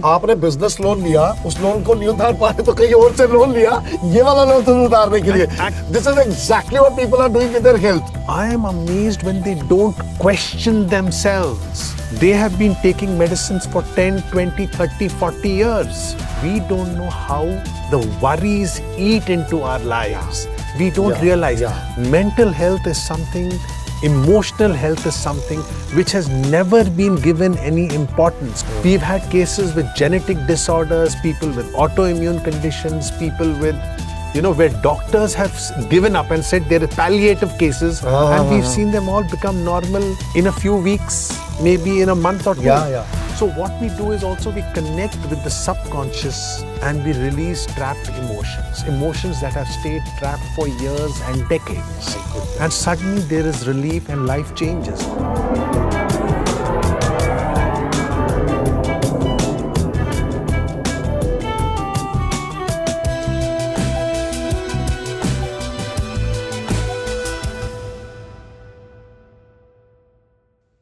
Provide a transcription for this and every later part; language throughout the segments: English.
आपने business loan लिया, उस लोन को नहीं उतार पाए तो कहीं और से लोन लिया, ये वाला लोन तो उतारने के लिए. This is exactly what people are doing with their health. I am amazed when they don't question themselves. They have been taking medicines for 10, 20, 30, 40 years. We don't know how the worries eat into our lives. We don't realize mental health is something, emotional health is something which has never been given any importance. We've had cases with genetic disorders, people with autoimmune conditions, people with, where doctors have given up and said there are palliative cases, and we've seen them all become normal in a few weeks, maybe in a month or two. So what we do is also we connect with the subconscious and we release trapped emotions that have stayed trapped for years and decades. And suddenly there is relief and life changes.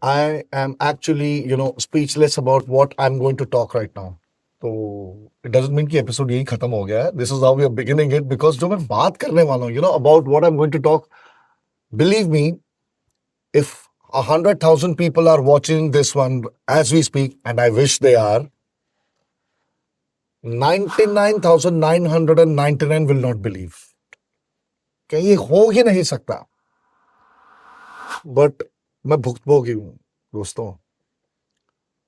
I am actually, speechless about what I'm going to talk right now. So it doesn't mean कि episode यही खत्म हो गया है. This is how we are beginning it because जो मैं बात करने वाला हूँ, about what I'm going to talk, believe me, if 100,000 people are watching this one as we speak, and I wish they are, 99,999 will not believe. कि ये हो ही नहीं सकता. But मैं भुक्तभोगी हूँ दोस्तों,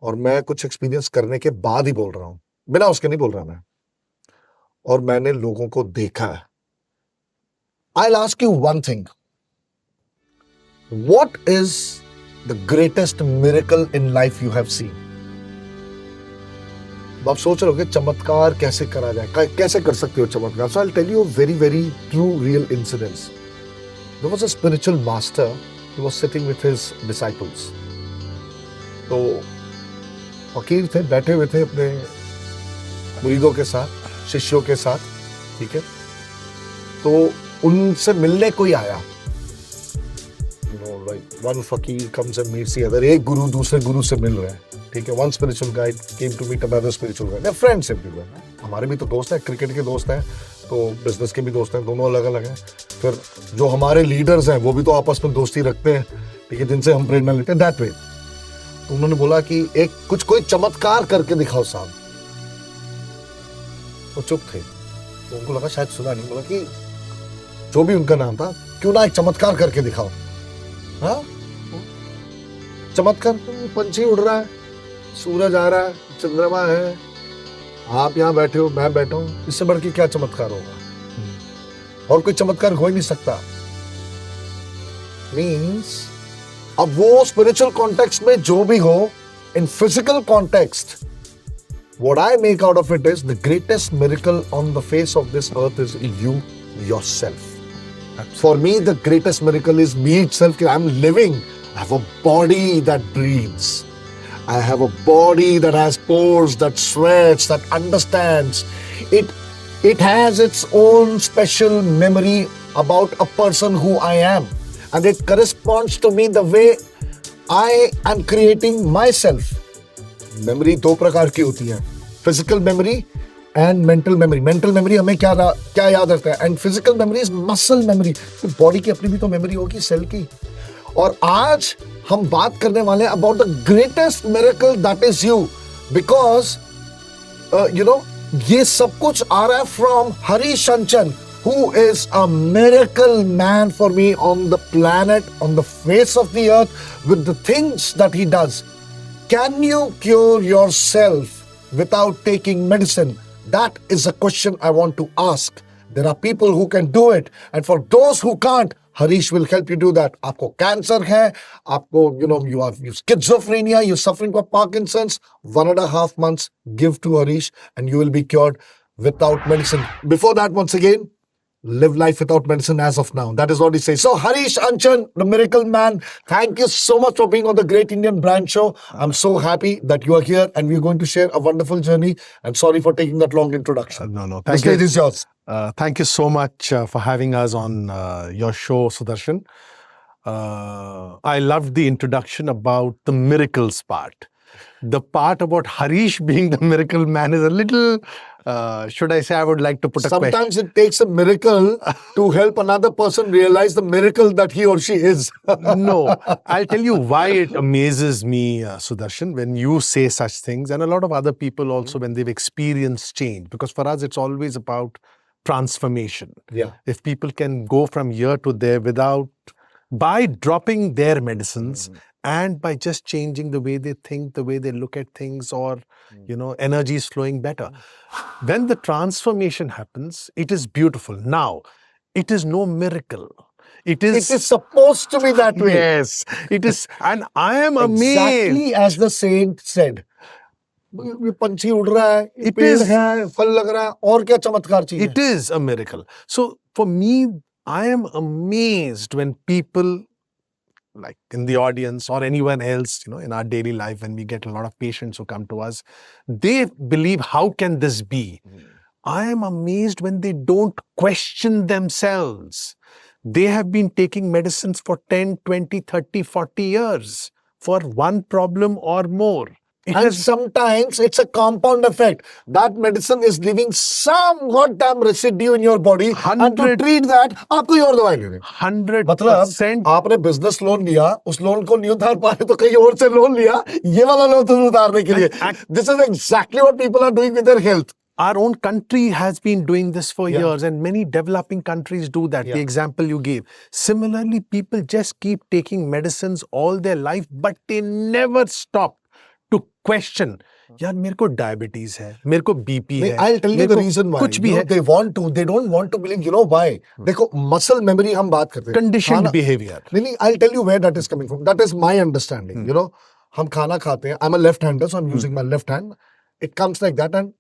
और मैं कुछ एक्सपीरियंस करने के बाद ही बोल रहा हूँ, बिना उसके नहीं बोल रहा मैं. और मैंने लोगों को देखा है. I'll ask you one thing. What is the greatest miracle in life you have seen? आप सोच रहे हो कि चमत्कार कैसे करा जाए, कैसे कर सकते हो चमत्कार? So I'll tell you a very, very true, real incidents. There was a spiritual master. He was sitting with his disciples. तो फकीर थे, बैठे हुए थे अपने मुरीदों के साथ, शिष्यों के साथ, ठीक है. तो उनसे मिलने कोई आया. Like one fakir comes and meets the other. एक गुरु दूसरे गुरु से मिल रहे हैं, ठीक है. One spiritual guide came to meet another spiritual guide. They're friends everywhere. हमारे भी तो दोस्त हैं, क्रिकेट के दोस्त हैं, तो बिजनेस के भी दोस्त हैं, दोनों अलग अलग हैं. फिर जो हमारे लीडर्स हैं वो भी तो आपस में दोस्ती रखते हैं, ठीक है, जिनसे हम प्रेरणा लेते हैं. That way. तो उन्होंने बोला कि कोई चमत्कार करके दिखाओ साहब. वो चुप थे. तो उनको लगा शायद सुना नहीं. बोला कि जो भी उनका नाम था, क्यों ना एक चमत्कार करके दिखाओ. हाँ, चमत्कार. पंछी उड़ रहा है, सूरज आ रहा है, चंद्रमा है, आप यहाँ बैठे हो, मैं बैठा हूँ, इससे बढ़ के क्या चमत्कार होगा? और कोई चमत्कार हो ही नहीं सकता. मीन्स अब वो स्पिरिचुअल कॉन्टेक्स्ट में जो भी हो, in physical context, what I make out of it is the greatest miracle on the face of this earth is you yourself. For me, the greatest miracle is me itself. I'm living. I have a body that breathes. I have a body that has pores, that sweats, that understands. It has its own special memory about a person who I am. And it corresponds to me the way I am creating myself. Memory दो प्रकार की होती है. Physical memory and mental memory. Mental memory हमें क्या याद रखता है, and physical memory is muscle memory. तो बॉडी की अपनी भी तो मेमोरी होगी, सेल की. और आज हम बात करने वाले हैं about the greatest miracle that is you, because ये सब कुछ आ रहा है from Harish Anchan, who is a miracle man for me on the planet, on the face of the earth, with the things that he does. Can you cure yourself without taking medicine? That is a question I want to ask. There are people who can do it, and for those who can't, Harish will help you do that. आपको cancer है, आपको you have schizophrenia, you're suffering from Parkinson's, 1.5 months, give to Harish and you will be cured without medicine. Before that, once again, live life without medicine as of now. That is what he says. So Harish Anchan, the miracle man, thank you so much for being on the Great Indian Brand Show. I'm so happy that you are here and we're going to share a wonderful journey. And sorry for taking that long introduction. No. The stage is yours. Thank you so much for having us on your show, Sudarshan. I loved the introduction about the miracles part. The part about Harish being the miracle man is a little, should I say, I would like to put a question. Sometimes it takes a miracle to help another person realize the miracle that he or she is. No, I'll tell you why it amazes me, Sudarshan, when you say such things, and a lot of other people also when they've experienced change. Because for us, it's always about transformation. Yeah. If people can go from here to there by dropping their medicines and by just changing the way they think, the way they look at things, or, energy is flowing better. When the transformation happens, it is beautiful. Now, it is no miracle. It is supposed to be that way. Yes, it is. And I am amazed. Exactly as the saint said. ये पंछी उड़ रहा है, ये It पेड़ is- है, फल लग रहा है, और क्या चमत्कार चाहिए? It is a miracle. So for me, I am amazed when people like in the audience or anyone else, in our daily life, when we get a lot of patients who come to us, they believe, how can this be? I am amazed when they don't question themselves. They have been taking medicines for 10, 20, 30, 40 years for one problem or more. And sometimes it's a compound effect. That medicine is leaving some goddamn residue in your body. And to 100 treat that, आप कोई और दवाई ले रहे हैं। 100%. मतलब आपने business loan लिया, उस लोन को नहीं उतार पा रहे तो कहीं और से लोन लिया, ये वाला लोन तो उतारने के लिए। This is exactly what people are doing with their health. Our own country has been doing this for years, and many developing countries do that. The example you gave. Similarly, people just keep taking medicines all their life, but they never stop to question. यार मेरे को diabetes है, मेरे को BP है, I'll tell you the reason why. कुछ भी है. They don't want to believe. You know why? देखो, muscle memory हम बात करते हैं. Conditioned behavior. नहीं, I'll tell you where that is coming from. That is my understanding. हम खाना खाते हैं. I'm a left-hander, so I'm using my left hand. It comes like that, and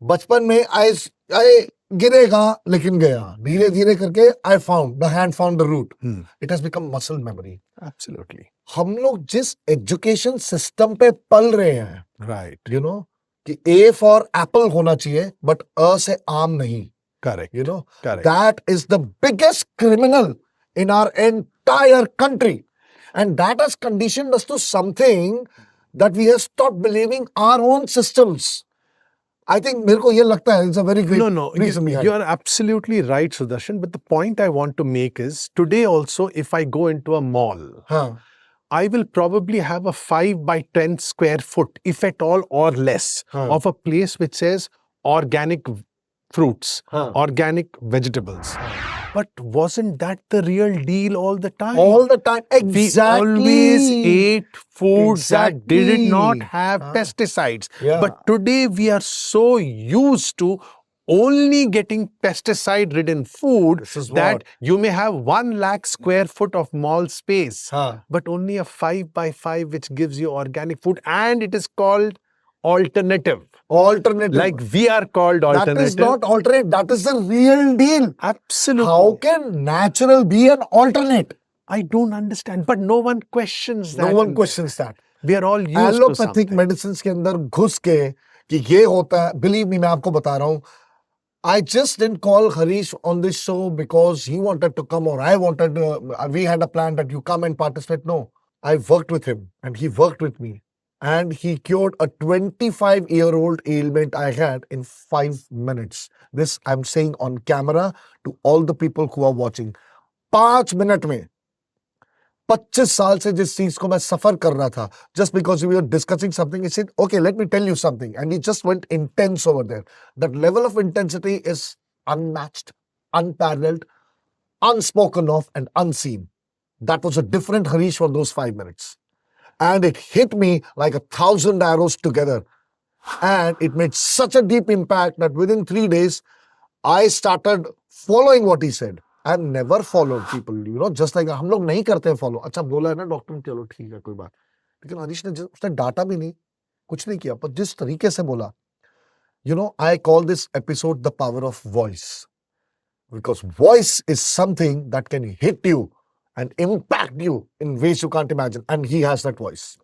बचपन में I गिरेगा लेकिन गया. धीरे धीरे करके the hand found the root. It has become muscle memory. Absolutely. हम लोग जिस एजुकेशन सिस्टम पे पल रहे हैं, Right. कि A for apple होना चाहिए, but A से आम नहीं. Correct. Correct. That is the biggest criminal in our entire country. And that has conditioned us to something that we have stopped believing our own systems. I think मेरे को ये लगता है it's a very great reason behind you are absolutely right, Sudarshan. But the point I want to make is, today also, if I go into a mall, I will probably have a 5 by 10 square foot, if at all or less, of a place which says organic fruits, organic vegetables. But wasn't that the real deal all the time? All the time, exactly. We always ate foods that did not have pesticides. Yeah. But today we are so used to only getting pesticide-ridden food that you may have 1 lakh square foot of mall space, but only a 5 by 5 which gives you organic food, and it is called alternative. Like we are called alternative. That is not alternate. That is the real deal. Absolutely. How can natural be an alternate? I don't understand. But no one questions that. No one questions that. We are all used to Allopathic something. medicines के अंदर घुस के कि ये होता है. Believe me, मैं आपको बता रहा हूँ. I just didn't call Harish on this show because he wanted to come or I wanted. We had a plan that you come and participate. No, I worked with him and he worked with me. And he cured a 25-year-old ailment I had in 5 minutes. This I'm saying on camera to all the people who are watching. 5 minutes में 25 साल से जिस चीज को मैं सफर कर रहा था, just because we were discussing something, he said, okay, let me tell you something. And he just went intense over there. That level of intensity is unmatched, unparalleled, unspoken of, and unseen. That was a different Harish for those 5 minutes. And it hit me like 1,000 arrows together. And it made such a deep impact that within 3 days, I started following what he said. I've never followed people, just like हम लोग नहीं करते हैं follow. अच्छा बोला है ना doctor ने, चलो ठीक है कोई बात. लेकिन हरीश ने उसने डाटा भी नहीं, कुछ नहीं किया, पर जिस तरीके से बोला, I call this episode the power of voice. Because voice is something that can hit you and impact you in ways you can't imagine. And he has that voice.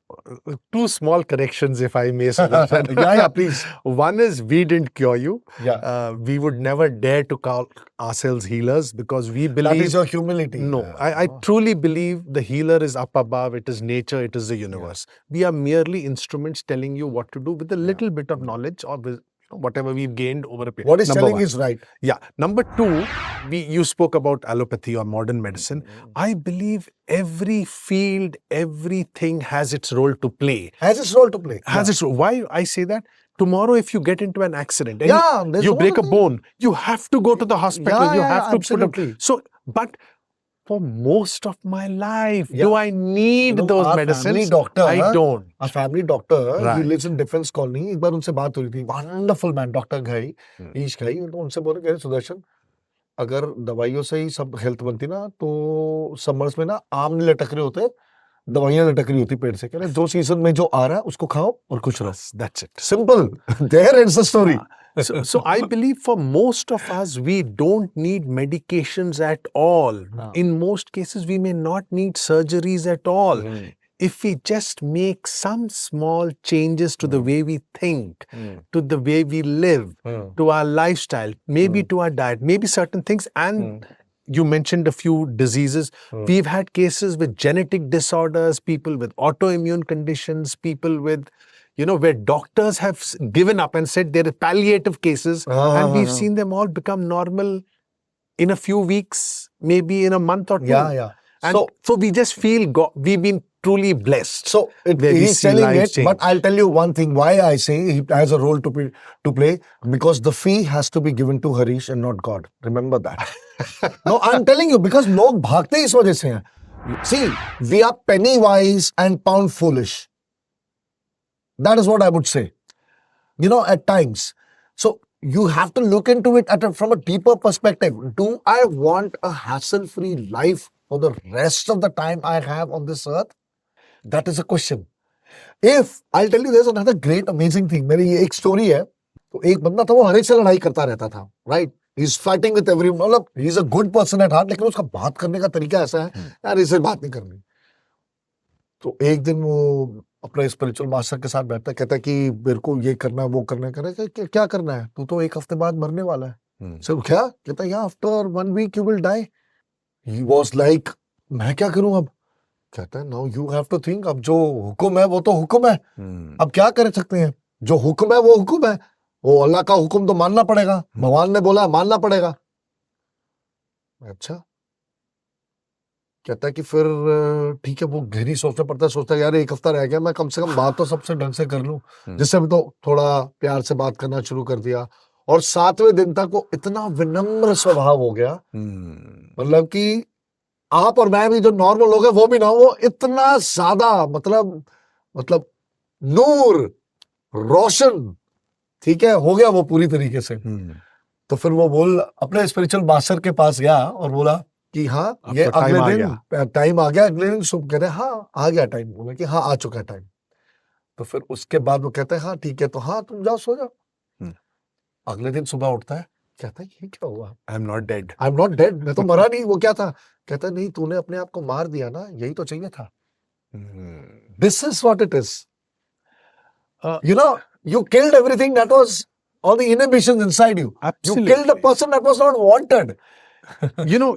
Two small corrections, if I may. Sudarshan. Yeah, please. One is we didn't cure you. Yeah. We would never dare to call ourselves healers because we believe. That is your humility. No, I truly believe the healer is up above. It is nature. It is the universe. We are merely instruments telling you what to do with a little bit of knowledge or with whatever we've gained over a period. What he's Number telling one. is right. Yeah. Number two, you spoke about allopathy or modern medicine. I believe every field, everything has its role to play. Has its role to play. Has its role. Why I say that? Tomorrow, if you get into an accident and there's you no break a other bone, you have to go to the hospital. Yeah, you yeah, have to absolutely. put up. So, but for most of my life, do I need those our medicines? family doctor, I don't. A family doctor, he Right. lives in Defense Colony. एक बार उनसे बात हो रही थी. Wonderful man, Dr. Ghai, ईश घाई. तो उनसे बोले कह रहे सुदर्शन, अगर दवाइयों से ही सब हेल्थ बनती ना, तो समर्स में ना आम नहीं लटक रहे होते, दवाइयां लटक रही होती पेड़ से. कह रहे जो सीजन में जो आ रहा है उसको खाओ और खुश रहो. That's it. Simple. There ends the story. So I believe for most of us, we don't need medications at all. In most cases, we may not need surgeries at all. If we just make some small changes to the way we think, to the way we live, to our lifestyle, maybe to our diet, maybe certain things. And you mentioned a few diseases. We've had cases with genetic disorders, people with autoimmune conditions, people with where doctors have given up and said there are palliative cases, and we've seen them all become normal in a few weeks, maybe in a month or two. Yeah. And so we just feel we've been truly blessed. So he's telling it, but I'll tell you one thing why I say he has a role to play, because the fee has to be given to Harish and not God. Remember that. No, I'm telling you, because log bhagte is wajah se hain. See, we are penny wise and pound foolish. That is what I would say. At times. So you have to look into it from a deeper perspective. Do I want a hassle-free life for the rest of the time I have on this earth? That is a question. If, I'll tell you, there's another great, amazing thing. मेरी ये एक story है. तो एक बंदा था, वो हरेश से लड़ाई करता रहता था. Right? He's fighting with everyone. मतलब, he's a good person at heart, लेकिन उसका बात करने का तरीका ऐसा है, यार इससे बात नहीं करनी. तो एक दिन वो अपने स्पिरिचुअल मास्टर के साथ बैठता है, कहता है कि मेरे को ये करना है, वो करना है. कहता है क्या करना है? तू तो एक हफ्ते बाद मरने वाला है. सर क्या? कहता है या after 1 week you will die. He was like, मैं क्या करूं अब? कहता है now you have to think. अब जो हुक्म है वो तो हुक्म है. अब क्या कर सकते हैं? जो हुक्म है वो हुक्म है. वो अल्लाह का हुक्म तो मानना पड़ेगा. भगवान ने बोला मानना पड़ेगा. अच्छा. कहता है कि फिर ठीक है, वो गहरी सोचना पड़ता है. सोचता है यार एक हफ्ता रह गया, मैं कम से कम बात तो सबसे ढंग से कर लूं. जिससे भी तो थोड़ा प्यार से बात करना शुरू कर दिया. और 7वें दिन तक वो इतना विनम्र स्वभाव हो गया, मतलब कि आप और मैं भी जो नॉर्मल लोग हैं वो भी ना, वो इतना ज्यादा मतलब नूर रोशन, ठीक है, हो गया वो पूरी तरीके से. तो फिर वो अपने स्पिरिचुअल मास्टर के पास गया और बोला कि हाँ ये अगले दिन टाइम आ गया. अगले दिन सुबह कहते हैं हाँ आ गया टाइम. बोला कि हाँ आ चुका है टाइम. तो फिर उसके बाद वो कहते हैं हाँ ठीक है, तो हाँ तुम जाओ सो जाओ. अगले दिन सुबह उठता है, कहता है ये क्या हुआ? आई एम नॉट डेड, मैं तो मरा नहीं. वो क्या था? कहता है नहीं, तूने अपने आप को मार दिया ना, यही तो चाहिए था. This is what it is. You killed everything that was all the inhibitions inside you. Absolutely. You killed a person that was not wanted.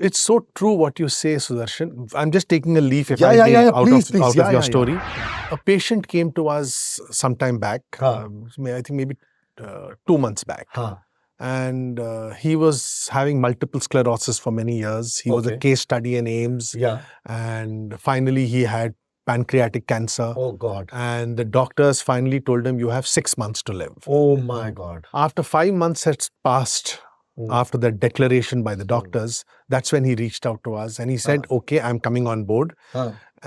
It's so true what you say, Sudarshan. I'm just taking a leaf if I may out of your story. A patient came to us some time back, I think maybe 2 months back. And he was having multiple sclerosis for many years. He was a case study in AIMS. And finally he had pancreatic cancer. Oh God. And the doctors finally told him, you have 6 months to live. Oh my God. After 5 months had passed, after the declaration by the doctors, that's when he reached out to us and he said, okay, I'm coming on board.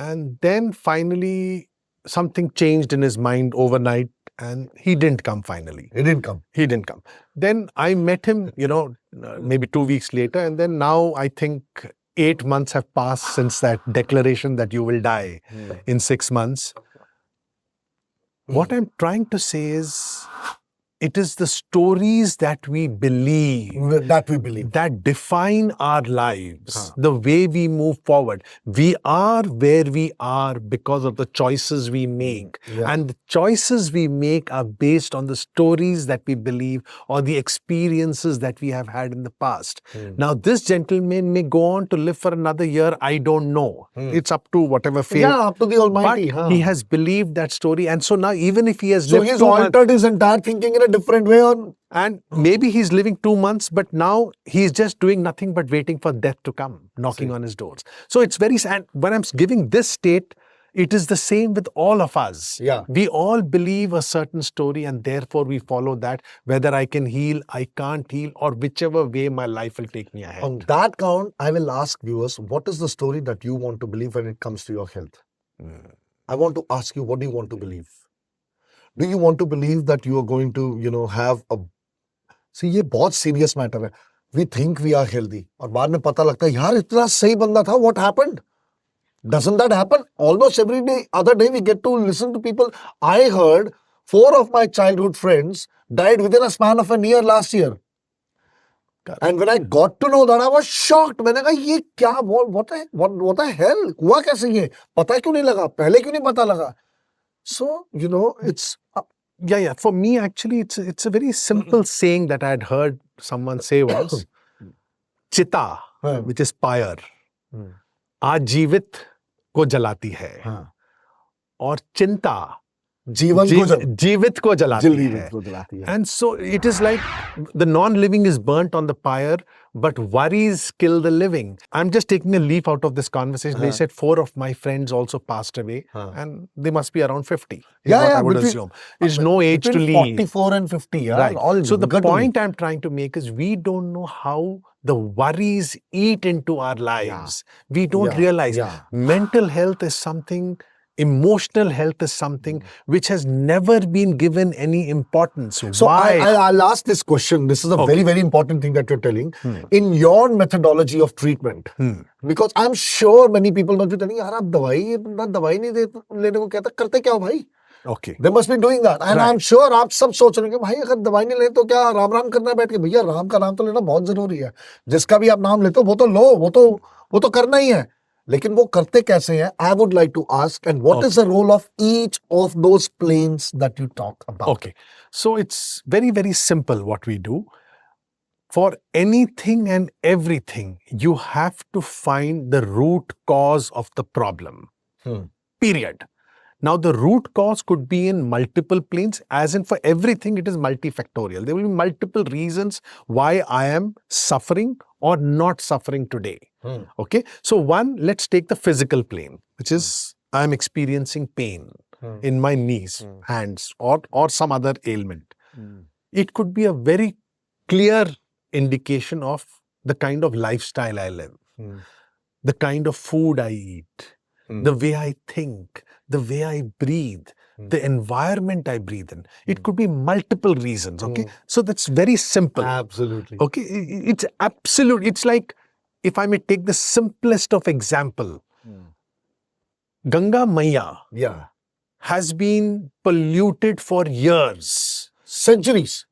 And then finally something changed in his mind overnight and he didn't come finally. He didn't come. Then I met him, maybe 2 weeks later, and then now I think 8 months have passed since that declaration that you will die in 6 months. What I'm trying to say is, It is the stories that we believe That we believe. that define our lives, the way we move forward. We are where we are because of the choices we make. Yeah. And the choices we make are based on the stories that we believe or the experiences that we have had in the past. Now, this gentleman may go on to live for another year. I don't know. It's up to whatever fate. Yeah, up to the Almighty. But he has believed that story. And so now, even if he has So lived he's 2 months, altered his entire thinking in a different way. Or and maybe he's living 2 months, but now he's just doing nothing but waiting for death to come, knocking on his doors. So it's very sad. When I'm giving this state, it is the same with all of us. Yeah. We all believe a certain story and therefore we follow that, whether I can heal, I can't heal, or whichever way my life will take me ahead. on that count, I will ask viewers, what is the story that you want to believe when it comes to your health? I want to ask you, what do you want to believe? Do you want to believe that you are going to, have a... See, ये बहुत serious matter है. We think we are healthy. और बाद में पता लगता है, यार इतना सही बंदा था, what happened? Doesn't that happen? Almost every day, other day we get to listen to people. I heard 4 of my childhood friends died within a span of a year last year. And when I got to know that, I was shocked. मैंने कहा ये क्या what the hell? हुआ कैसे ये? पता क्यों नहीं लगा? पहले क्यों नहीं पता लगा? So, it's... Yeah. For me, actually, it's a very simple saying that I had heard someone say once. Chita, which is fire, आजीवित को जलाती है, और चिंता जीवित को जलाती है. And so it is like the non-living is burnt on the pyre, but worries kill the living. I'm just taking a leaf out of this conversation. They said 4 of my friends also passed away, and they must be around 50. I would assume. There's no age to leave. 44 and 50. Yeah, right. So the point I'm trying to make is we don't know how the worries eat into our lives. We don't realize mental health is something, emotional health is something which has never been given any importance. So why? I'll ask this question. This is a very, very important thing that you're telling. In your methodology of treatment, because I'm sure many people must be telling, यार आप दवाई नहीं लेने को कहता, करते क्या हो भाई? Okay. They must be doing that. And I'm sure आप सब सोच रहे हैं कि भाई अगर दवाई नहीं ले तो क्या राम राम करना है बैठ के? भैया राम का नाम तो लेना बहुत जरूरी है. जिसका भी आप नाम लेते हो वो तो लो, वो तो करना ही है. लेकिन वो करते कैसे हैं? I would like to ask, and what is the role of each of those planes that you talk about? Okay. So it's very, very simple what we do. For anything and everything, you have to find the root cause of the problem. Period. Now, the root cause could be in multiple planes, as in for everything, it is multifactorial. There will be multiple reasons why I am suffering or not suffering today. Okay. So one, let's take the physical plane, which is I'm experiencing pain in my knees, hands, or some other ailment. It could be a very clear indication of the kind of lifestyle I live, the kind of food I eat, the way I think, the way I breathe, the environment I breathe in. It could be multiple reasons, okay? So that's very simple. Absolutely. Okay, it's absolute. It's like, if I may take the simplest of example, Ganga Maiya has been polluted for years. Centuries.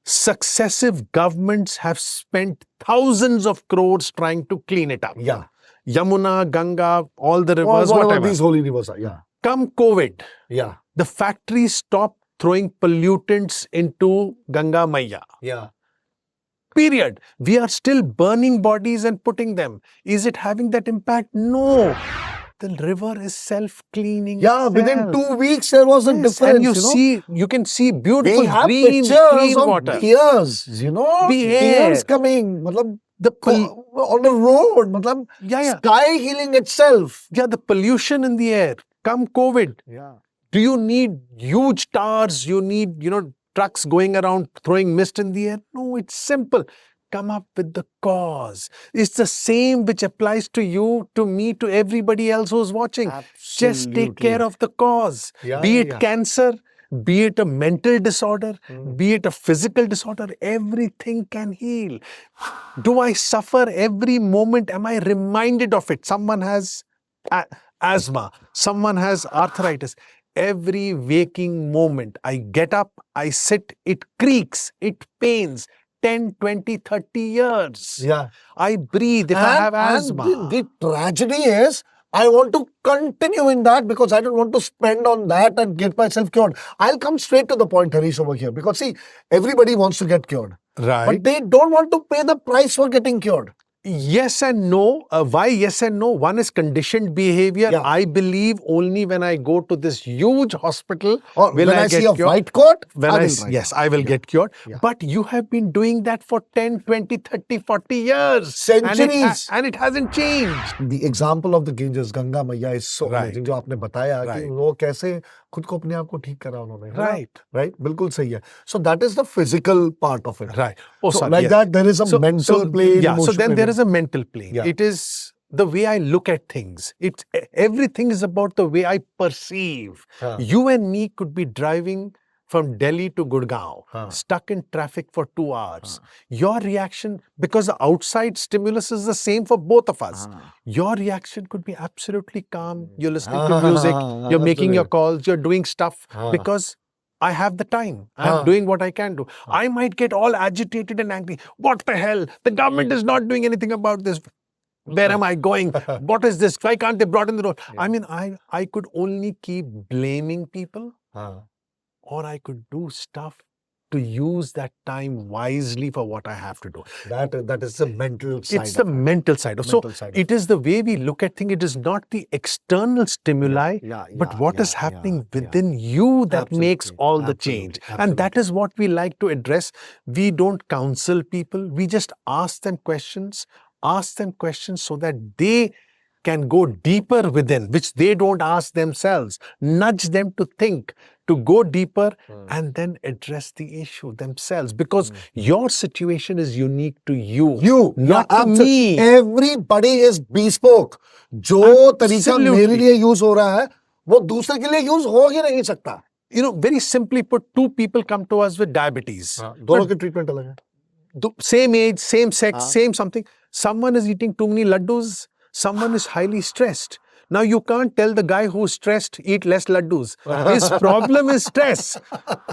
Successive governments have spent thousands of crores trying to clean it up. Yeah. Yamuna, Ganga, all the rivers, whatever. These holy rivers are, Come COVID. Yeah. The factories stopped throwing pollutants into Ganga Maiya. Yeah. Period. We are still burning bodies and putting them. Is it having that impact? No. The river is self-cleaning. Yeah, within 2 weeks there was a difference. And you can see beautiful green, clean water. Beers, beers coming. On the road, sky healing itself. Yeah, the pollution in the air. Come COVID. Yeah. Do you need huge towers? You need, trucks going around throwing mist in the air? No, it's simple. Come up with the cause. It's the same which applies to you, to me, to everybody else who's watching. Absolutely. Just take care of the cause. Be it cancer, be it a mental disorder, be it a physical disorder, everything can heal. Do I suffer every moment? Am I reminded of it? Someone has asthma, someone has arthritis. every waking moment. I get up, I sit, it creaks, it pains. 10, 20, 30 years. Yeah. I breathe if I have asthma. And the tragedy is, I want to continue in that because I don't want to spend on that and get myself cured. I'll come straight to the point, Harish, over here. Because see, everybody wants to get cured. Right. But they don't want to pay the price for getting cured. Yes and no. Why yes and no? One is conditioned behavior. Yeah. I believe only when I go to this huge hospital Or will when I get see a cured. white coat, Yes, I will get cured. Yeah. But you have been doing that for 10, 20, 30, 40 years. Centuries. And it hasn't changed. The example of the Ganges, Ganga Maiya is so Right. amazing. जो आपने बताया कि Right. वो कैसे खुद को अपने आप को ठीक करा उन्होंने. है ना? Right. Right. बिल्कुल सही है. So that is the physical part of it. Right. Oh, So sorry, like yes. that, there is a mental plane. Yeah, so emotional then there plane. is a mental plane. Yeah. It is the way I look at things. It's everything is about the way I perceive. Huh. You and me could be driving from Delhi to Gurgaon, Huh. stuck in traffic for 2 hours. Your reaction, because the outside stimulus is the same for both of us, your reaction could be absolutely calm. You're listening to music, you're making your calls, you're doing stuff because I have the time. I'm doing what I can do. I might get all agitated and angry. What the hell? The government is not doing anything about this. Where am I going? What is this? Why can't they broaden the road? I mean, I could only keep blaming people, or I could do stuff to use that time wisely for what I have to do. That is the mental side. It's the mental side. It is the way we look at things. It is not the external stimuli, but what is happening within you that makes all the change. And that is what we like to address. We don't counsel people. We just ask them questions so that they can go deeper within, which they don't ask themselves. Nudge them to think, to go deeper and then address the issue themselves. Because your situation is unique to you. Not to me. Everybody is bespoke. जो तरीका मेरे लिए use हो रहा है, वो दूसरे के लिए यूज हो ही नहीं सकता. You know, very simply put, two people come to us with diabetes. दोनों की treatment अलग है. Same age, same sex, same something. Someone is eating too many laddus. Someone is highly stressed. Now you can't tell the guy who's stressed, eat less laddus. His problem is stress.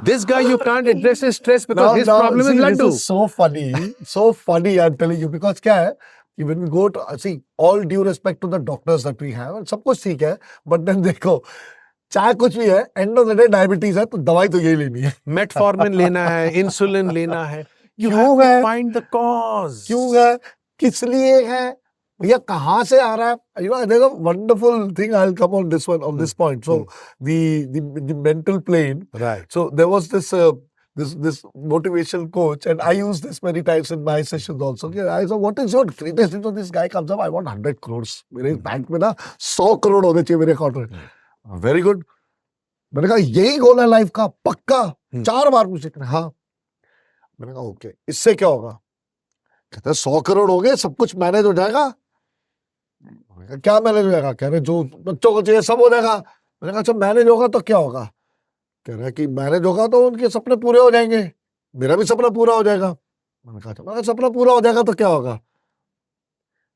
This guy, you can't address his stress because his problem is laddu. This is so funny, I'm telling you. Because क्या है, when we go to, see, all due respect to the doctors that we have, सब कुछ ठीक है, but then देखो, चाहे कुछ भी है, end of the day diabetes है, तो दवाई तो यही लेनी है. Metformin लेना है, insulin लेना है. You क्यों have है? to find the cause. क्यों है? किस लिए है? भैया कहाँ से आ रहा है? You know, there's a wonderful thing. I'll come on this one, on this point. So the mental plane. Right. So there was this this motivational coach, and I use this many times in my sessions also. I said, what is your greatest? So this guy comes up, I want 100 crores. मेरे bank में ना 100 crore होने चाहिए मेरे account में. Very good. मैंने कहा यही गोल है लाइफ का, पक्का. 4 बार पूछे. हाँ. मैंने कहा ओके, इससे क्या होगा? कहते 100 करोड़ हो गए, सब कुछ मैनेज हो जाएगा. क्या मैनेज हो जाएगा? कह रहे जो बच्चों को चाहिए सब हो जाएगा. मैंने कहा अच्छा मैनेज होगा तो क्या होगा? कह रहे कि मैनेज होगा तो उनके सपने पूरे हो जाएंगे, मेरा भी सपना पूरा हो जाएगा. मैंने कहा सपना पूरा हो जाएगा तो क्या होगा?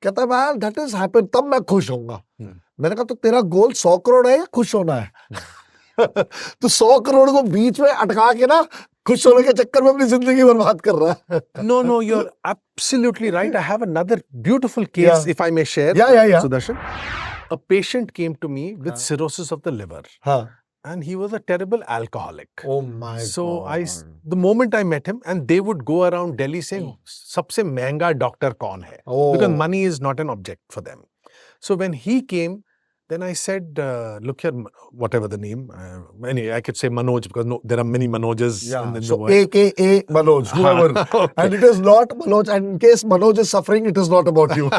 कहता है मैन दैट इज हैपन, तब मैं खुश होऊंगा. मैंने कहा तो तेरा गोल 100 करोड़ है या खुश होना है? तो 100 करोड़ को बीच में अटका के ना खुश होने के चक्कर में अपनी जिंदगी बर्बाद कर रहा है. No, you're absolutely right. I have another beautiful case, if I may share. Yeah. Sudarshan. A patient came to me with cirrhosis of the liver. And he was a terrible alcoholic. Oh my God. The moment I met him, and they would go around Delhi saying, "Sabse महंगा doctor कौन है?" Because money is not an object for them. So when he came, then I said, look here, whatever the name, anyway, I could say Manoj because there are many Manojas in the world. AKA Manoj, whoever. Okay. And it is not Manoj, and in case Manoj is suffering, it is not about you.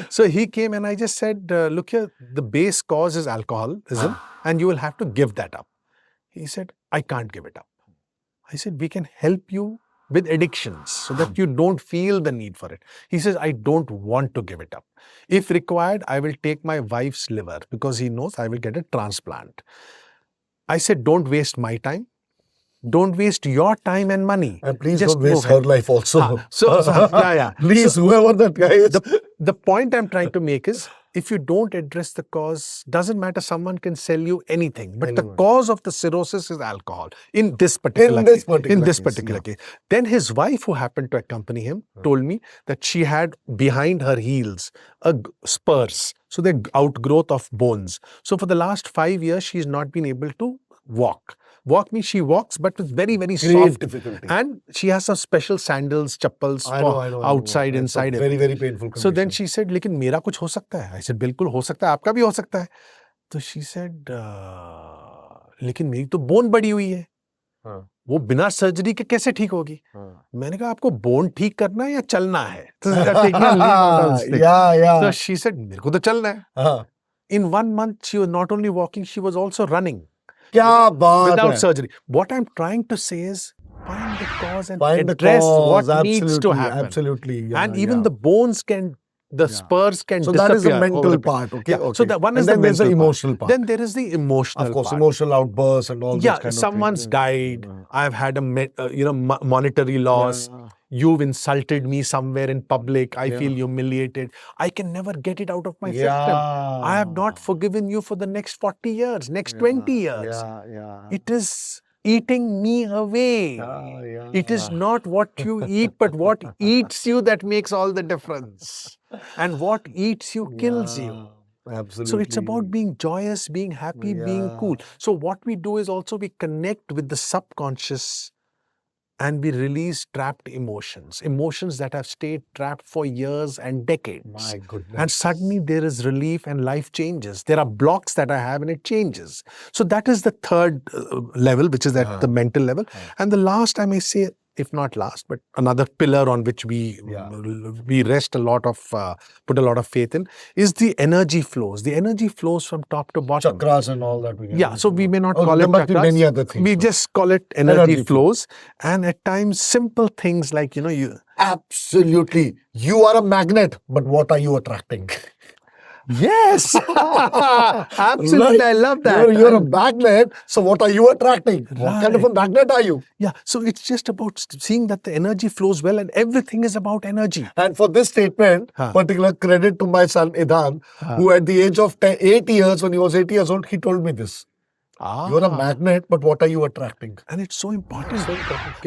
So he came and I just said, look here, the base cause is alcoholism and you will have to give that up. He said, I can't give it up. I said, we can help you with addictions so that you don't feel the need for it. He says, I don't want to give it up. If required, I will take my wife's liver because he knows I will get a transplant. I said, don't waste my time. Don't waste your time and money. And please just don't waste her life also. Yeah. Please, whoever that guy is. The point I'm trying to make is, if you don't address the cause, doesn't matter, someone can sell you anything. But the Anyone. cause of the cirrhosis is alcohol in this particular case. In this particular case. Then his wife, who happened to accompany him, told me that she had behind her heels spurs. So they're outgrowth of bones. So for the last 5 years, she's not been able to walk. Walk means she walks, but with very, very soft. Difficulty. And she has some special sandals, chappals for outside, inside. Very, very painful condition. So then she said, लेकिन मेरा कुछ हो सकता है? I said, बिल्कुल हो सकता है, आपका भी हो सकता है. तो she said, लेकिन मेरी तो बोन बड़ी हुई है. वो बिना सर्जरी के कैसे ठीक होगी? मैंने कहा आपको बोन ठीक करना है या चलना है? So she said, मेरे को तो चलना है. In 1 month, she was not only walking, she was also running. क्या बात without है? surgery. What I'm trying to say is, find the cause and Find the address cause, what needs to absolutely, happen. Absolutely. Yeah, And even the bones can, the spurs can So disappear. that is the mental over part, okay? Yeah. So that one And is then the there's the mental emotional part. Then there is the emotional Of course, part. emotional outbursts and all those kind of Someone's things. died. I've had a monetary loss. You've insulted me somewhere in public. I feel humiliated. I can never get it out of my system. I have not forgiven you for the next 40 years, next 20 years. It is eating me away. It is not what you eat, but what eats you that makes all the difference. And what eats you kills you. Absolutely. So it's about being joyous, being happy, being cool. So what we do is also we connect with the subconscious and we release trapped emotions that have stayed trapped for years and decades. My goodness. And suddenly there is relief and life changes. There are blocks that I have and it changes. So that is the third level, which is at the mental level. And the last, I may say, if not last, but another pillar on which we rest a lot of, put a lot of faith in, is the energy flows. The energy flows from top to bottom. Chakras and all that. So we may not call it must be chakras. many other things. We just call it energy flows. And at times, simple things like, you... Absolutely. You are a magnet, but what are you attracting? Yes, absolutely. I love that. You're a magnet. So what are you attracting? What kind of a magnet are you? Yeah. So it's just about seeing that the energy flows well and everything is about energy. And for this statement, particular credit to my son Idan, who at the age of 8 years, when he was 8 years old, he told me this. You're a magnet, but what are you attracting? And it's so important.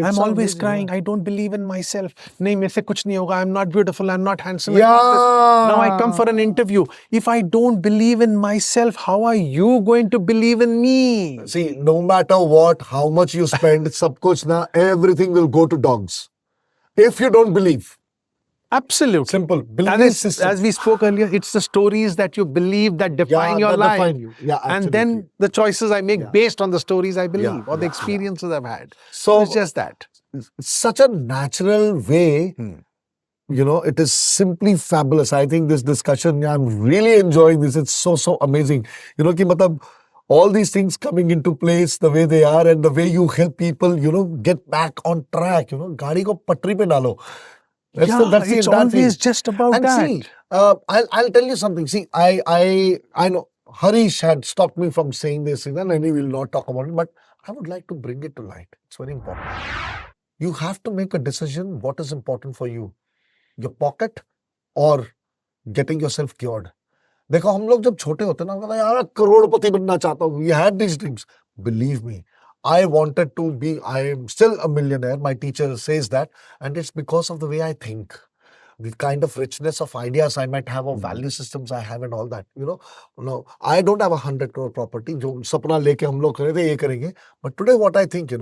I'm always crying. I don't believe in myself. Nahi, mere se kuch nahi hoga. I'm not beautiful. I'm not handsome. Now I come for an interview. If I don't believe in myself, how are you going to believe in me? See, no matter what, how much you spend, sab kuch na, everything will go to dogs. If you don't believe. Absolutely. Simple. As we spoke earlier, it's the stories that you believe that define your life. Define you. Yeah, and then the choices I make based on the stories I believe or the experiences I've had. So it's just that. It's such a natural way. It is simply fabulous. I think this discussion, I'm really enjoying this. It's so amazing. All these things coming into place the way they are and the way you help people, get back on track. Gaadi ko patri pe dalo. It's always just about that. See, I'll tell you something. See, I know Harish had stopped me from saying this and he will not talk about it, but I would like to bring it to light. It's very important. You have to make a decision what is important for you. Your pocket or getting yourself cured. देखो हम लोग जब छोटे होते ना कहते यार करोड़पति बनना चाहता हूँ. We had these dreams. Believe me. I wanted to be, I am still a millionaire. My teacher says that. And it's because of the way I think. The kind of richness of ideas I might have, of value systems I have and all that. I don't have 100 crore property. जो सपना लेके हम लोग करे थे ये करेंगे. But today what I think,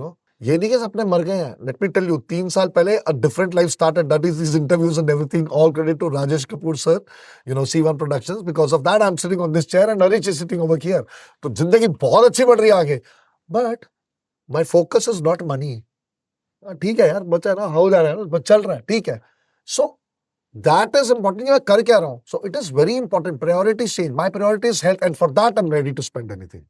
ये नहीं कि सपने मर गए हैं. Let me tell you, 3 साल पहले a different life started. That is these interviews and everything. All credit to Rajesh Kapoor sir, C1 Productions. Because of that, I'm sitting on this chair and Harish is sitting over here. तो जिंदगी बहुत अच्छी बढ़ रही है आगे. But my focus is not money. ठीक है यार, बचा ना, हो जा रहा है, बस चल रहा है, ठीक है. So that is important. मैं कर क्या रहा हूँ? So it is very important. Priorities change. My priority is health, and for that I'm ready to spend anything.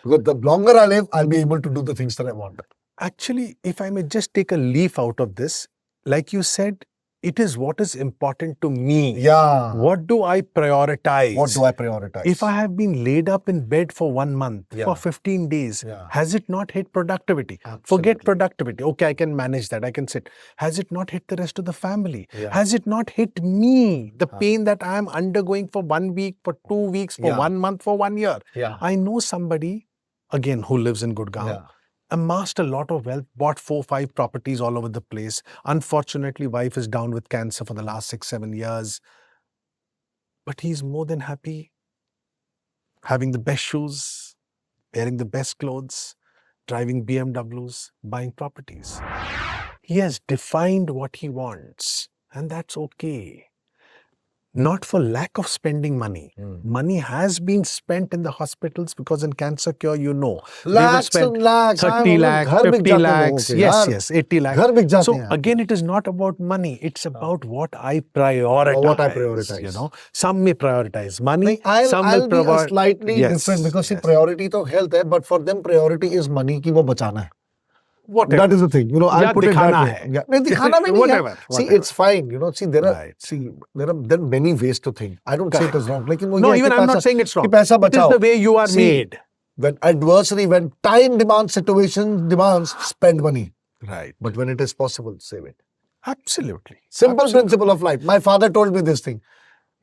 Because the longer I live, I'll be able to do the things that I want. Actually, if I may just take a leaf out of this, like you said, It is what is important to me. Yeah. What do I prioritize? What do I prioritize? If I have been laid up in bed for 1 month, Yeah. for 15 days, Yeah. has it not hit productivity? Absolutely. Forget productivity. Okay, I can manage that. I can sit. Has it not hit the rest of the family? Yeah. Has it not hit me? The pain that I am undergoing for 1 week, for 2 weeks, for Yeah. 1 month, for 1 year. Yeah. I know somebody, again, who lives in Gurgaon. Yeah. Amassed a lot of wealth, bought 4-5 properties all over the place. Unfortunately, wife is down with cancer for the last 6-7 years. But he's more than happy having the best shoes, wearing the best clothes, driving BMWs, buying properties. He has defined what he wants, and that's okay. Not for lack of spending money. Money has been spent in the hospitals because in cancer cure, they will Lakhs spend and lakhs. 30 lakhs, Ghar bik 50 jate hain lakhs, logon ke, yes, yaar. yes, 80 lakhs. Ghar bik jate So hain. again, it is not about money. It's about what I prioritize. What I prioritize. You know, some may prioritize money, I'll some be will a provide. slightly Yes, different because see, yes. priority to health hai, but for them priority is money ki wo bachana hai. Whatever. That is the thing, I'll Yeah, put it that dikhana way. hai. Yeah. No, dikhana mein nahi hai. Whatever, See, whatever. it's fine, see, there are Right. there are many ways to think. I don't say it is wrong. Lekin wo No, ye hai even ki I'm not paisa- saying it's wrong. कि पैसा It is बचाओ. the way you are See, made. when time demands, situation demands, spend money. Right. But when it is possible, save it. Absolutely. Simple principle of life. My father told me this thing.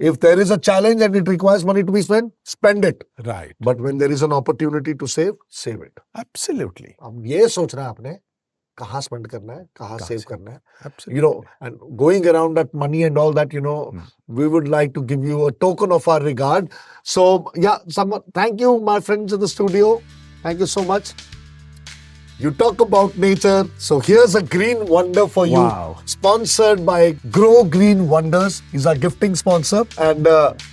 If there is a challenge and it requires money to be spent, spend it. Right. But when there is an opportunity to save it. Absolutely. अब ये सोचना है आपने कहाँ spend करना है, कहाँ save करना है. Absolutely. And going around that money and all that, we would like to give you a token of our regard. So, yeah, thank you, my friends in the studio. Thank you so much. You talk about nature. So, here's a green wonder for you. Wow. Sponsored by Grow Green Wonders. He's our gifting sponsor. And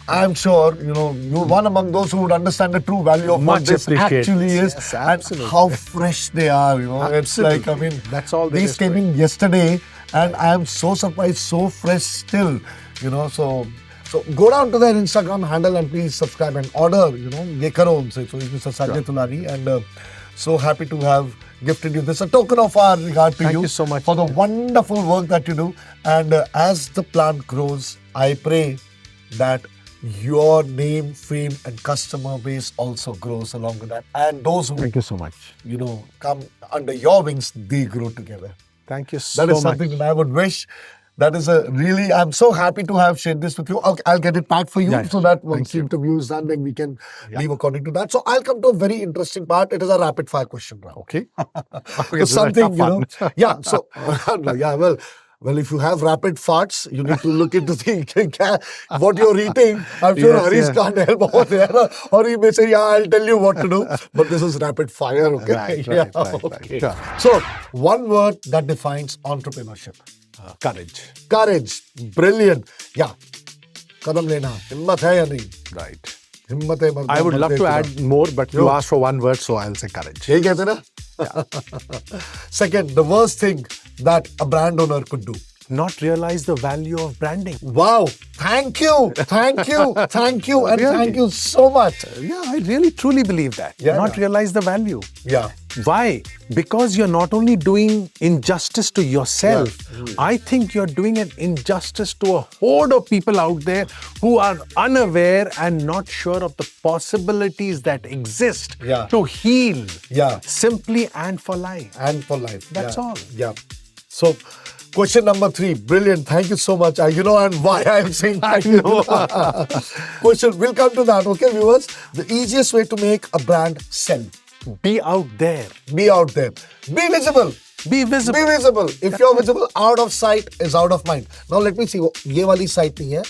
I'm sure, you're one among those who would understand the true value of what Much this appreciated. actually is. Yes, and absolutely. how fresh they are, It's like, That's all there these is came to in yesterday and I am so surprised, so fresh still, So go down to their Instagram handle and please subscribe and order, ye karo unse. So it's Mr. Sanjay Tulari and so happy to have gifted you this, a token of our regard to you. Thank you so much. For the wonderful work that you do. And as the plant grows, I pray that your name, fame and customer base also grows along with that. And those who, Thank you so much. come under your wings, they grow together. Thank you so That much. is something that I would wish. That is I'm so happy to have shared this with you. I'll get it packed for you Yeah, so that once thank the you. interview is done, then we can leave according to that. So I'll come to a very interesting part. It is a rapid fire question round. Okay. So something, yeah. So, yeah, well, if you have rapid farts, you need to look into what you're eating. I'm sure Yes, Harish yeah. can't help over there. Or he may say, yeah, I'll tell you what to do. But this is rapid fire, okay? Right. Okay. Sure. So, one word that defines entrepreneurship. Courage. Courage. Brilliant. Yeah. Kadam lena. Himmat hai ya nahi? Right. Himmat hai marda, I would love marde to kira. add more, but you asked for one word, so I'll say courage. यही कहते ना? Second, the worst thing that a brand owner could do. Not realize the value of branding. Wow. Thank you. Thank you. Thank you. And Really? thank you so much. Yeah, I really truly believe that. Yeah, Not yeah. realize the value. Yeah. Why? Because you're not only doing injustice to yourself, I think you're doing an injustice to a horde of people out there who are unaware and not sure of the possibilities that exist Yeah. to heal Yeah. simply and for life. And for life. That's Yeah. all. Yeah. So, question number 3. Brilliant. Thank you so much. And why I'm saying thank you. Question. We'll come to that. Okay, viewers? The easiest way to make a brand sell. Be out there. Be out there. Be visible. Be visible. Be visible. If you're visible, out of sight is out of mind. Now let me see. ये वाली site नहीं है.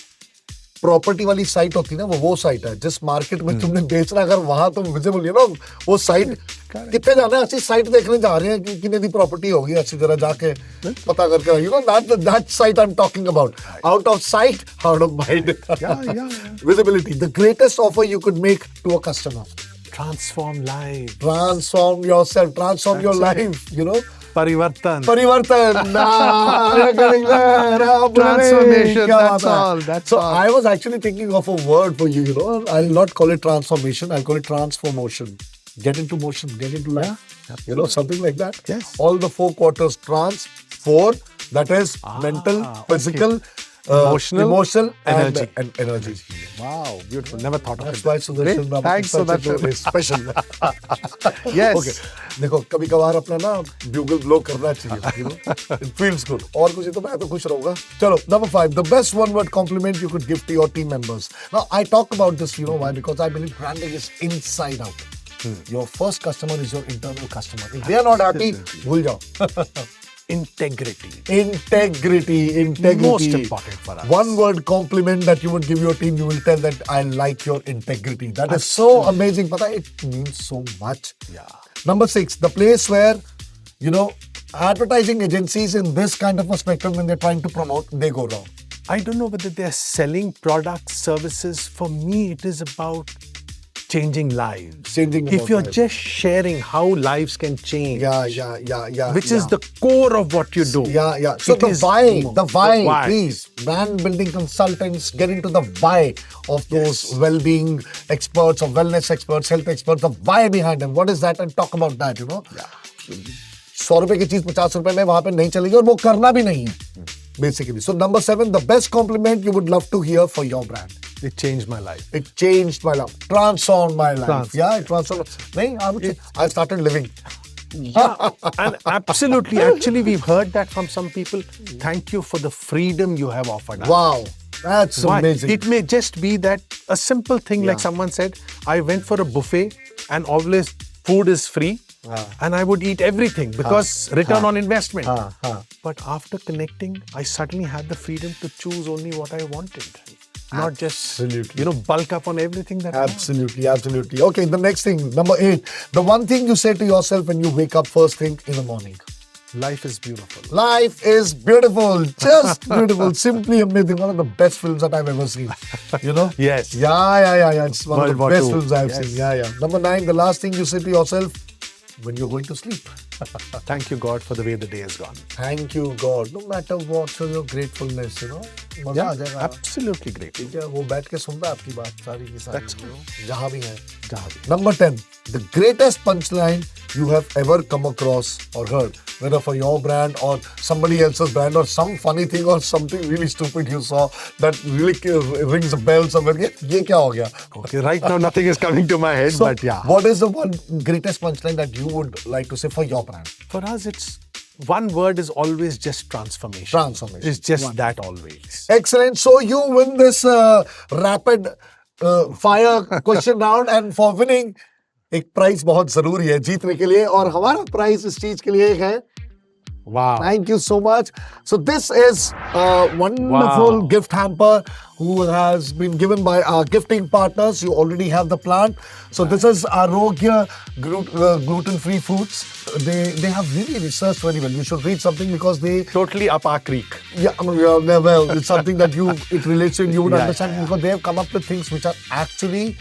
Property वाली site होती है ना, वो site है जिस मार्केट में तुमने बेचना, अगर वहां तुम विजिबल वो साइट कितने जाना है, ऐसी साइट देखने जा रहे हैं कि कितने दी प्रॉपर्टी होगी, अच्छी तरह जाके पता करके that site I am talking about. Out of site, out of mind. Visibility, the greatest offer you could make to a customer. Transform life. Transform yourself, transform your life, Parivartan. Transformation, that's all. That's so all. I was actually thinking of a word for you, I'll not call it transformation, I'll call it transformation. Get into motion, get into life. Something like that. Yes. All the 4 quarters, trans, 4, That is mental, okay. physical, emotional energy. and energy. Wow, beautiful. Never thought of That's it. why Sudarshan Ramakrishna Thanks so much. is special. Yes. Okay. देखो कभी कभार अपना ना bugle blow करना चाहिए, you know, it feels good. और कुछ तो मैं तो खुश रहूँगा. चलो, number 5, the best one-word compliment you could give to your team members. Now I talk about this, you know why? Because I believe branding is inside out. Your first customer is your internal customer. If they are not happy, भूल जाओ. Integrity. Most important for us. One word compliment that you would give your team, you will tell that I like your integrity. That is so amazing. Pata, it means so much. Yeah. Number 6, the place where, you know, advertising agencies in this kind of a spectrum, when they're trying to promote, they go wrong. I don't know whether they're selling products, services. For me, it is about changing lives. If you're just sharing how lives can change. Which is the core of what you do. Yeah. So the why, please. Brand building consultants get into the why of those well-being experts or wellness experts, health experts, the why behind them. What is that? And talk about that, you know. 100 रुपए की चीज 50 रुपए में वहां पे नहीं चलेगी और वो करना भी नहीं है. Basically. So number 7, the best compliment you would love to hear for your brand. It changed my life. It changed my life. Transformed my life. Yeah, it transformed. No, I would say I started living. Yeah, and absolutely. Actually, we've heard that from some people. Thank you for the freedom you have offered us. Wow, that's amazing. It may just be that a simple thing like someone said, I went for a buffet and always food is free. And I would eat everything because return on investment. But after connecting, I suddenly had the freedom to choose only what I wanted. Not just, you know, bulk up on everything that Absolutely. Okay, the next thing, number 8. The one thing you say to yourself when you wake up first thing in the morning. Life is beautiful. Life is beautiful. Just beautiful. Simply amazing. One of the best films that I've ever seen. You know? Yes. Yeah. It's one of the best films I've Yes. seen. Yeah. Number 9, the last thing you say to yourself when you're going to sleep. Thank you, God, for the way the day has gone. Thank you, God. No matter what, show your gratefulness, you know. मजा आ जाएगा. Absolutely great. ठीक है, वो बैठ के सुनता है आपकी बात सारी की सारी. That's you know, जहाँ भी है. Number 10, the greatest punchline you have ever come across or heard, whether for your brand or somebody else's brand or some funny thing or something really stupid you saw that really rings a bell somewhere. ये क्या हो गया? Okay, right now nothing is coming to my head, So, but yeah. What is the one greatest punchline that you would like to say for your brand? For us, it's one word is always just transformation. Transformation. It's just that always. Excellent. So you win this rapid fire question round, and for winning, एक prize बहुत जरूरी है जीतने के लिए, और हमारा prize इस चीज के लिए है. Wow. Thank you so much. So this is a wonderful gift hamper who has been given by our gifting partners. You already have the plant. So this is Arogya gluten-free foods. They have really researched very well. You should read something because they Totally up our creek. yeah, I mean, well, it's something that it relates to and you would understand because they have come up with things which are actually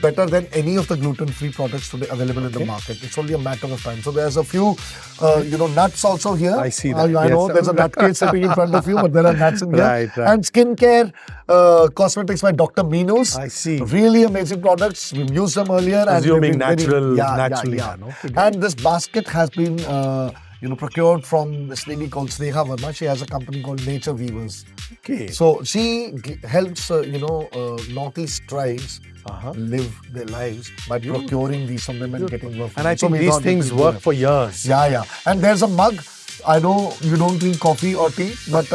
better than any of the gluten-free products today available in the market. It's only a matter of time. So there's a few, nuts also here. I see that. I know there's a nut case sitting in front of you, but there are nuts in here. Right. And skincare cosmetics by Dr. Minus. I see. Really amazing products. We've used them earlier. Assuming and they've been naturally. And this basket has been procured from this lady called Sneha Verma. She has a company called Nature Weavers. Okay. So she helps, Northeast tribes live their lives by procuring these from them and getting work. And I think these things work for years. Yeah. And there's a mug. I know you don't drink coffee or tea, but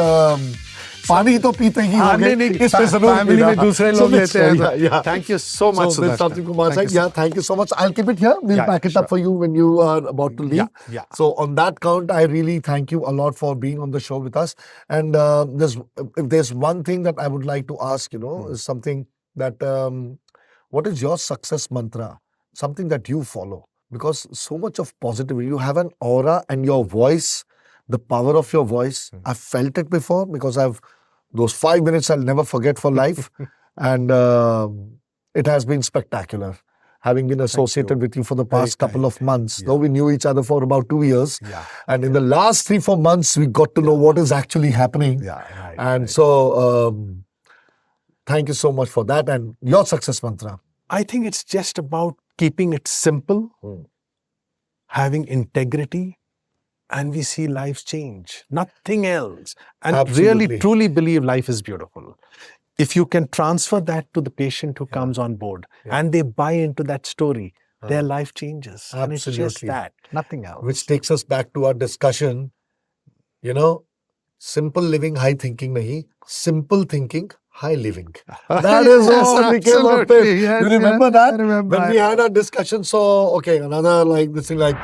पानी तो पीते ही होंगे. इससे जरूर family में दूसरे लोग लेते हैं. Yeah. Thank you so much, So there's something from our side. Yeah, thank you so much. I'll keep it here. We'll pack it up for you when you are about to leave. Yeah. So on that count, I really thank you a lot for being on the show with us. And if there's one thing that I would like to ask, is something that what is your success mantra? Something that you follow, because so much of positivity. You have an aura, and your voice, the power of your voice. I've felt it before because those 5 minutes I'll never forget for life. And it has been spectacular. Having been associated with you for the past couple of months, though we knew each other for about 2 years. Yeah. And in the last 3-4 months, we got to know what is actually happening. So thank you so much for that. And your success mantra? I think it's just about keeping it simple, having integrity, and we see lives change. Nothing else. And Absolutely. really, truly believe life is beautiful. If you can transfer that to the patient who comes on board and they buy into that story, their life changes. And it's just Absolutely. that, nothing else. Which takes us back to our discussion. You know, simple living, high thinking nahi. Simple thinking, high living. That is all we came up with. absolutely. Yes, You remember yes, that? I remember. When we had our discussion, so, okay, another like this thing like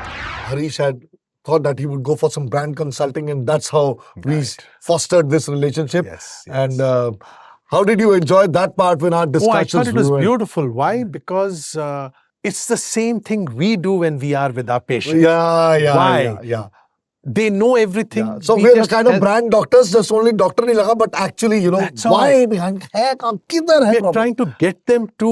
Harish had thought that he would go for some brand consulting, and that's how we Right. fostered this relationship. Yes, And how did you enjoy that part when our Oh, I discussions thought it was were- beautiful. Why? Because it's the same thing we do when we are with our patients. Yeah, Why? yeah. They know everything. Yeah. So We we're just kind of help. brand doctors, just only doctor nahi laga, but actually, you know, That's why all. behind hai kaam, kidhar hai We're problem? trying to get them to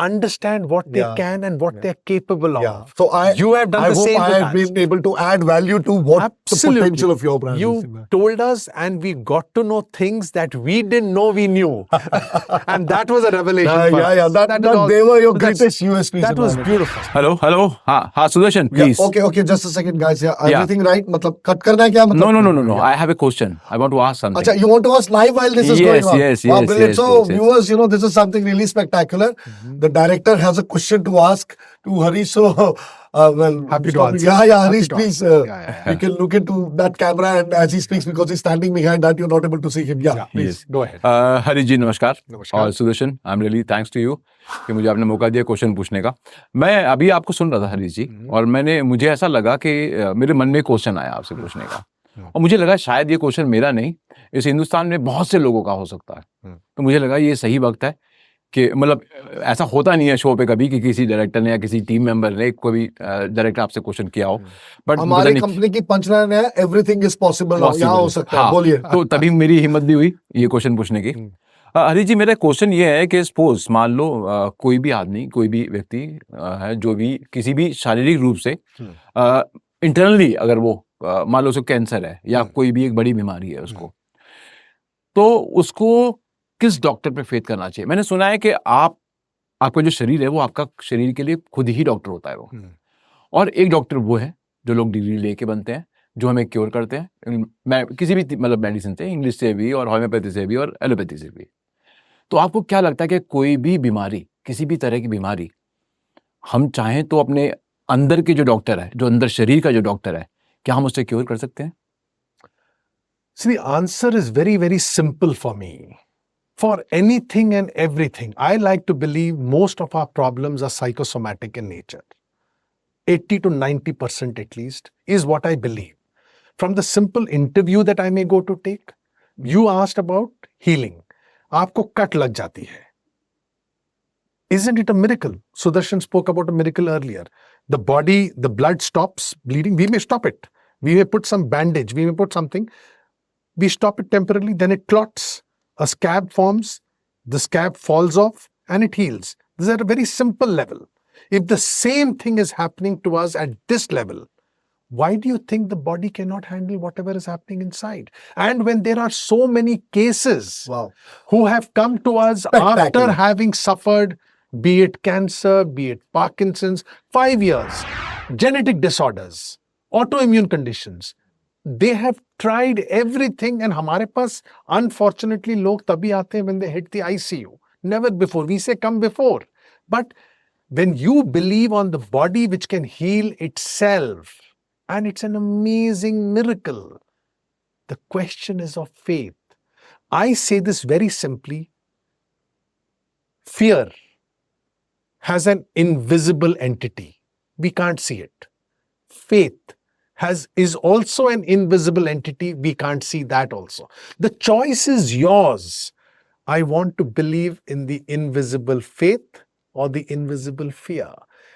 understand what they Yeah. can and what they're capable Yeah. of. So You have done I the hope same I with have us. been able to add value to what Absolutely. the potential of your brand is. You told us, and we got to know things that we didn't know we knew, and that was a revelation. for us. That is all- they were your that's- greatest USPs. That in was my life. beautiful. Hello. हाँ, Sudarshan, Yeah, please. okay, just a second, guys. Yeah, everything right? मतलब cut करना है क्या? मतलब No. I have a question. I want to ask something. Acha, you want to ask live while this is Yes, going on? yes, Wow, yes, brilliant. yes, So, yes, yes. viewers, you know, this is something really spectacular. The director has a question to ask to Harish. So, well, Happy to stop it. answer. Yeah, Happy Harish, to please. answer. Yeah. You can look into that camera, and as he speaks, because he's standing behind that, you're not able to see him. Yeah, please. Yes. Go ahead. Harish जी नमस्कार नमस्कार। और Sudarshan I am really thanks to you कि मुझे आपने मौका दिया question पूछने का। मैं अभी आपको सुन रहा था हरीश जी, और मुझे ऐसा लगा कि मेरे मन में क्वेश्चन आया आपसे पूछने का, और मुझे लगा शायद ये क्वेश्चन मेरा नहीं, इस हिंदुस्तान में बहुत से लोगों का हो सकता है। तो मुझे लगा ये सही वक्त है कि मतलब ऐसा होता नहीं है शो पे कभी कि किसी डायरेक्टर ने या किसी टीम मेंबर ने कोई डायरेक्टर आपसे क्वेश्चन किया हो, बट हमारी कंपनी की पंचलाइन है, एवरीथिंग इज पॉसिबल। यहाँ हो सकता है, बोलिए। तो तभी मेरी हिम्मत भी हुई ये क्वेश्चन पूछने की। हरीश जी, मेरा क्वेश्चन ये है कि सपोज मान लो कोई भी आदमी, कोई भी व्यक्ति है जो भी किसी भी शारीरिक रूप से इंटरनली अगर वो मान लो उसको कैंसर है या कोई भी एक बड़ी बीमारी है उसको, तो उसको किस डॉक्टर पे फेथ करना चाहिए? मैंने सुना है कि आपका जो शरीर है वो आपका शरीर के लिए खुद ही डॉक्टर होता है वो, और एक डॉक्टर वो है जो लोग डिग्री लेके बनते हैं, जो हमें क्योर करते हैं किसी भी मतलब मेडिसिन से, इंग्लिश से भी और होम्योपैथी से भी और एलोपैथी से भी। तो आपको क्या लगता है कि कोई भी बीमारी, किसी भी तरह की बीमारी, हम चाहें तो अपने अंदर के जो डॉक्टर है, जो अंदर शरीर का जो डॉक्टर है, क्या हम उससे क्योर कर सकते हैं? See, the answer is very, very simple for me. For anything and everything, I like to believe most of our problems are psychosomatic in nature. 80 to 90% at least is what I believe. From the simple interview that I may go to take, you asked about healing. आपको cut लग जाती है. Isn't it a miracle? Sudarshan spoke about a miracle earlier. The body, the blood stops bleeding. We may stop it. We may put some bandage. We may put something. We stop it temporarily, then it clots. A scab forms, the scab falls off, and it heals. This is at a very simple level. If the same thing is happening to us at this level, why do you think the body cannot handle whatever is happening inside? And when there are so many cases who have come to us after having suffered, be it cancer, be it Parkinson's, 5 years, genetic disorders, autoimmune conditions, they have tried everything, and हमारे पास unfortunately लोग तभी आते हैं when they hit the ICU. Never before. We say come before. But when you believe on the body which can heal itself, and it's an amazing miracle, the question is of faith. I say this very simply. Fear has an invisible entity. We can't see it. Faith is also an invisible entity. We can't see that also. The choice is yours. I want to believe in the invisible faith or the invisible fear.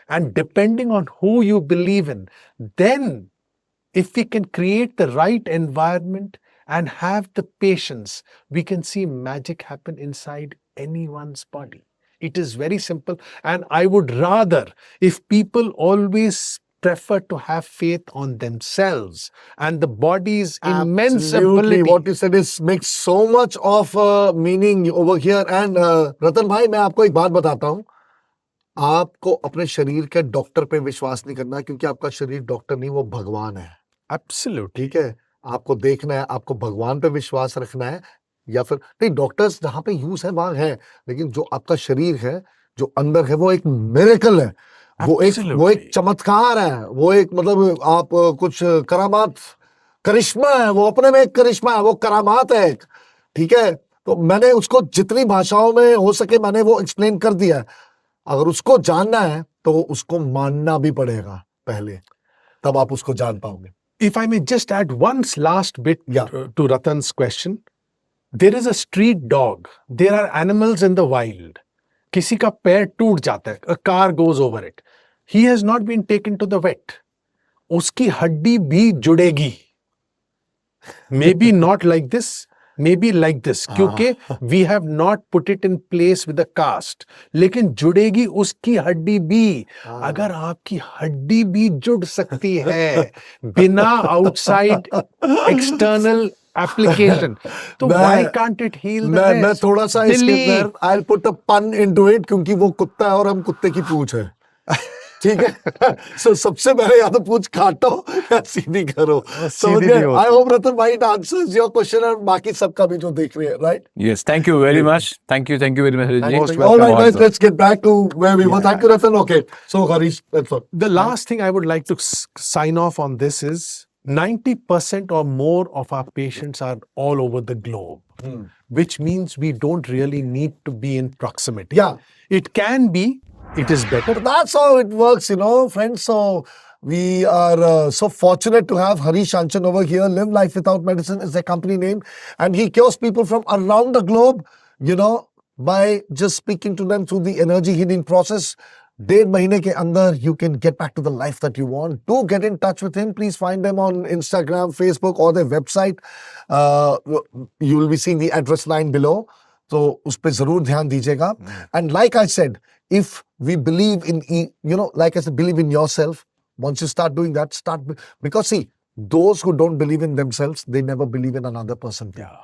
And depending on who you believe in, then if we can create the right environment and have the patience, we can see magic happen inside anyone's body. It is very simple. And I would rather, if people always prefer to have faith on themselves and the body's immense ability. What you said makes so much of meaning over here. And रतन भाई, मैं आपको एक बात बताता हूँ. आपको अपने शरीर के डॉक्टर पे विश्वास नहीं करना, क्योंकि आपका शरीर डॉक्टर नहीं, वो भगवान है. Absolutely. ठीक है, आपको देखना है, आपको भगवान पे विश्वास रखना है, या फिर नहीं, डॉक्टर्स जहाँ पे यूज है वहां है, लेकिन जो आपका शरीर है, जो अंदर है, वो एक मिरेकल है, वो एक Absolutely. चमत्कार है, वो एक मतलब आप कुछ करामात, करिश्मा है, वो अपने में एक करिश्मा है, वो करामात है एक, ठीक है। तो मैंने उसको जितनी भाषाओं में हो सके मैंने वो एक्सप्लेन कर दिया है। अगर उसको जानना है तो उसको मानना भी पड़ेगा पहले, तब आप उसको जान पाओगे। If I may just add one last bit Yeah. to Ratan's question, there is a street dog. There are animals in the wild. किसी का पैर टूट जाता है, a car goes over it. He has not been taken to the vet. उसकी हड्डी भी जुड़ेगी. Maybe not like this, maybe like this. क्योंकि we have not put it in place with the caste. लेकिन जुड़ेगी उसकी हड्डी भी. अगर आपकी हड्डी भी जुड़ सकती है बिना outside external application, तो why can't it heal the rest? मैं थोड़ा सा इसके Believe. अंदर I'll put a pun into it, क्योंकि वो कुत्ता है और हम कुत्ते की पूंछ है, ठीक है। सो सबसे पहले या तो पूंछ काटो या सीधी करो। सो आई होप रतन भाई इट आंसर्स योर क्वेश्चन, और बाकी सबका भी जो देख रहे हैं, right? Yes, thank you very much. Thank you very much, Harish ji. Most All right, welcome. guys, let's get back to where we were. Thank you, Ratan. Okay, so Harish, that's all. The last thing I would like to sign off on this is 90% or more of our patients are all over the globe, which means we don't really need to be in proximity. Yeah. It can be, it is better. But that's how it works, you know, friends. So we are so fortunate to have Harish Anchan over here. Live Life Without Medicine is their company name, and he cures people from around the globe, you know, by just speaking to them through the energy healing process. 1.5 महीने के अंदर you can get back to the life that you want. Do get in touch with him. Please find them on Instagram, Facebook, or their website. You will be seeing the address line below. तो उस पे जरूर ध्यान दीजिएगा. And like I said, if we believe in, you know, like I said, believe in yourself. Once you start doing that, because see, those who don't believe in themselves, they never believe in another person. Yeah.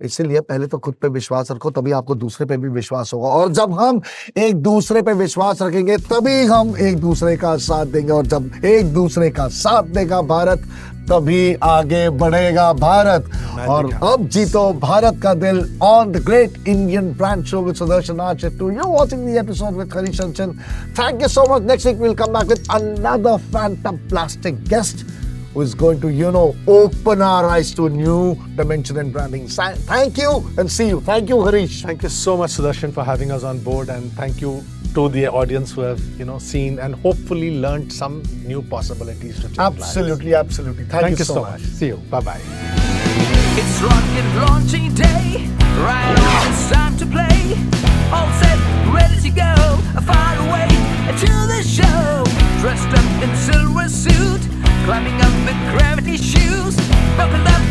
इसीलिए पहले तो खुद पे विश्वास रखो, तभी आपको दूसरे पे भी विश्वास होगा, और जब हम एक दूसरे पे विश्वास रखेंगे तभी हम एक दूसरे का साथ देंगे, और जब एक दूसरे का साथ देगा भारत, तभी आगे बढ़ेगा भारत। और अब जीतो भारत का दिल on the great Indian brand show with Sudarshan Archer 2. You're watching the episode with Harish Anchan. Thank you so much. Next week we'll come back with another fantastic guest who is going to, you know, open our eyes to a new dimension in branding. Thank you and see you. Thank you, Harish. Thank you so much, Sudarshan, for having us on board, and thank you to the audience who have, you know, seen and hopefully learned some new possibilities to change Absolutely, lives. absolutely. Thank you so much. See you. Bye-bye. It's rocket launching day, right on, it's time to play. All set, ready to go, far away to the show. Dressed up in silver suit, climbing up with gravity shoes, buckled up